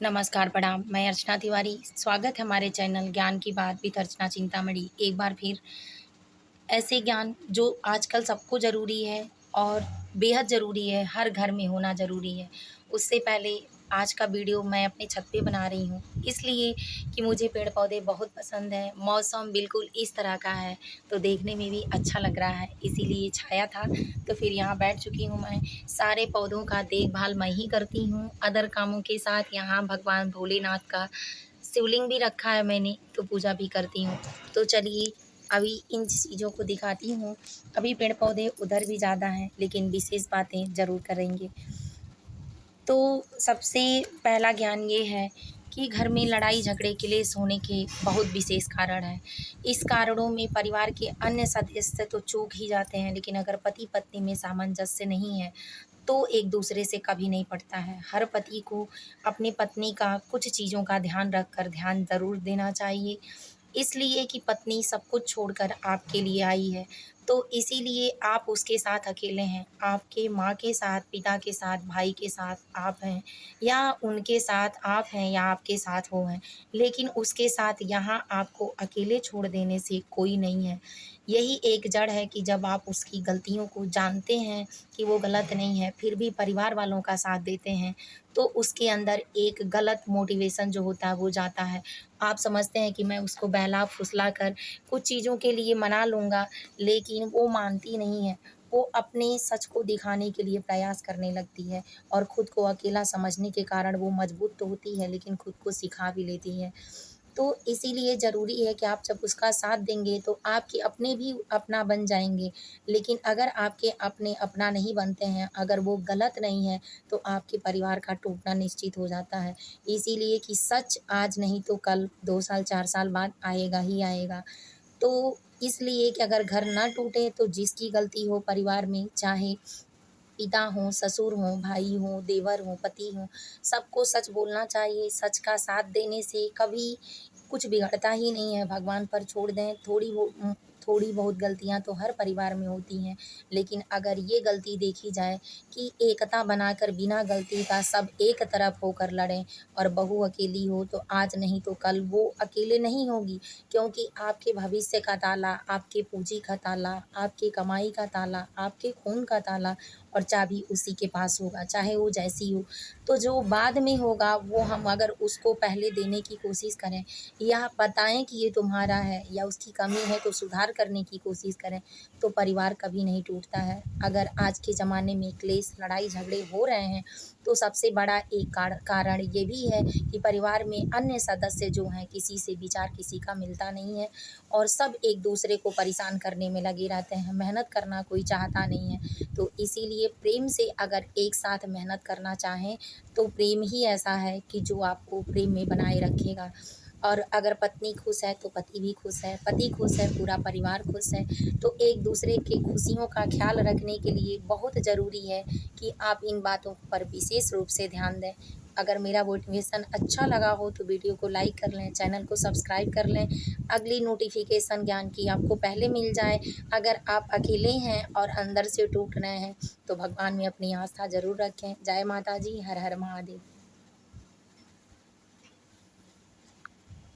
नमस्कार, प्रणाम। मैं अर्चना तिवारी। स्वागत है हमारे चैनल ज्ञान की बात विद अर्चना चिंतामणि। एक बार फिर ऐसे ज्ञान जो आजकल सबको ज़रूरी है और बेहद ज़रूरी है, हर घर में होना ज़रूरी है। उससे पहले आज का वीडियो मैं अपने छत पे बना रही हूँ, इसलिए कि मुझे पेड़-पौधे बहुत पसंद हैं। मौसम बिल्कुल इस तरह का है, तो देखने में भी अच्छा लग रहा है, इसीलिए छाया था, तो फिर यहाँ बैठ चुकी हूँ मैं। सारे पौधों का देखभाल मैं ही करती हूँ, अदर कामों के साथ यहाँ भगवान भोलेनाथ का शिवलिंग भी रखा है मैंने, तो पूजा भी करती हूँ। तो चलिए अभी इन चीज़ों को दिखाती हूँ। अभी पेड़-पौधे उधर भी ज़्यादा हैं, लेकिन विशेष बातें ज़रूर करेंगे। तो सबसे पहला ज्ञान ये है कि घर में लड़ाई-झगड़े, क्लेश होने के बहुत विशेष कारण हैं। इस कारणों में परिवार के अन्य सदस्य तो चूक ही जाते हैं, लेकिन अगर पति-पत्नी में सामंजस्य नहीं है, तो एक-दूसरे से कभी नहीं पटता है। हर पति को अपनी पत्नी का कुछ चीज़ों का ध्यान रखकर ध्यान ज़रूर देना चाहिए। इसलिए कि पत्नी सब कुछ छोड़कर आपके लिए आई है, तो इसीलिए आप उसके साथ अकेले हैं। आपके माँ के साथ, पिता के साथ, भाई के साथ आप हैं या उनके साथ आप हैं या आपके साथ वो हैं, लेकिन उसके साथ यहाँ आपको अकेले छोड़ देने से कोई नहीं है। यही एक जड़ है कि जब आप उसकी गलतियों को जानते हैं कि वो गलत नहीं है, फिर भी परिवार वालों का साथ देते हैं, तो उसके अंदर एक गलत मोटिवेशन जो होता है वो जाता है। आप समझते हैं कि मैं उसको बहला-फुसला कर कुछ चीज़ों के लिए मना लूँगा, लेकिन वो मानती नहीं है। वो अपने सच को दिखाने के लिए प्रयास करने लगती है और खुद को अकेला समझने के कारण वो मजबूत तो होती है, लेकिन खुद को सिखा भी लेती है। तो इसीलिए ज़रूरी है कि आप जब उसका साथ देंगे तो आपके अपने भी अपना बन जाएँगे। लेकिन अगर आपके अपने अपना नहीं बनते हैं, अगर वो गलत नहीं है, तो आपके परिवार का टूटना निश्चित हो जाता है। इसीलिए कि सच आज नहीं तो कल 2 साल 4 साल बाद आएगा ही आएगा। तो इसलिए कि अगर घर ना टूटे तो जिसकी गलती हो परिवार में, चाहे पिता हों, ससुर हों, भाई हों, देवर हों, पति हों, सबको सच बोलना चाहिए। सच का साथ देने से कभी कुछ बिगड़ता ही नहीं है, भगवान पर छोड़ दें। थोड़ी बहुत गलतियाँ तो हर परिवार में होती हैं, लेकिन अगर ये गलती देखी जाए कि एकता बनाकर बिना गलती का सब एक तरफ होकर लड़ें और बहू अकेली हो, तो आज नहीं तो कल वो अकेले नहीं होगी, क्योंकि आपके भविष्य का ताला, आपके पूँजी का ताला, आपकी कमाई का ताला, आपके खून का ताला और चाबी उसी के पास होगा, चाहे वो जैसी हो। तो जो बाद में होगा वो हम अगर उसको पहले देने की कोशिश करें या बताएँ कि ये तुम्हारा है या उसकी कमी है तो सुधार करने की कोशिश करें, तो परिवार कभी नहीं टूटता है। अगर आज के ज़माने में क्लेश, लड़ाई-झगड़े हो रहे हैं, तो सबसे बड़ा एक कारण ये भी है कि परिवार में अन्य सदस्य जो हैं, किसी से विचार किसी का मिलता नहीं है और सब एक-दूसरे को परेशान करने में लगे रहते हैं, मेहनत करना कोई चाहता नहीं है। तो इसीलिए प्रेम से अगर एक साथ मेहनत करना चाहें, तो प्रेम ही ऐसा है कि जो आपको प्रेम में बनाए रखेगा। और अगर पत्नी खुश है तो पति भी खुश है, पति खुश है पूरा परिवार खुश है। तो एक-दूसरे की खुशियों का ख़्याल रखने के लिए बहुत ज़रूरी है कि आप इन बातों पर विशेष रूप से ध्यान दें। अगर मेरा मोटिवेशन अच्छा लगा हो तो वीडियो को लाइक कर लें, चैनल को सब्सक्राइब कर लें, अगली नोटिफ़िकेशन ज्ञान की आपको पहले मिल जाए। अगर आप अकेले हैं और अंदर से टूट रहे हैं, तो भगवान में अपनी आस्था ज़रूर रखें। जय माता दी, हर हर महादेव।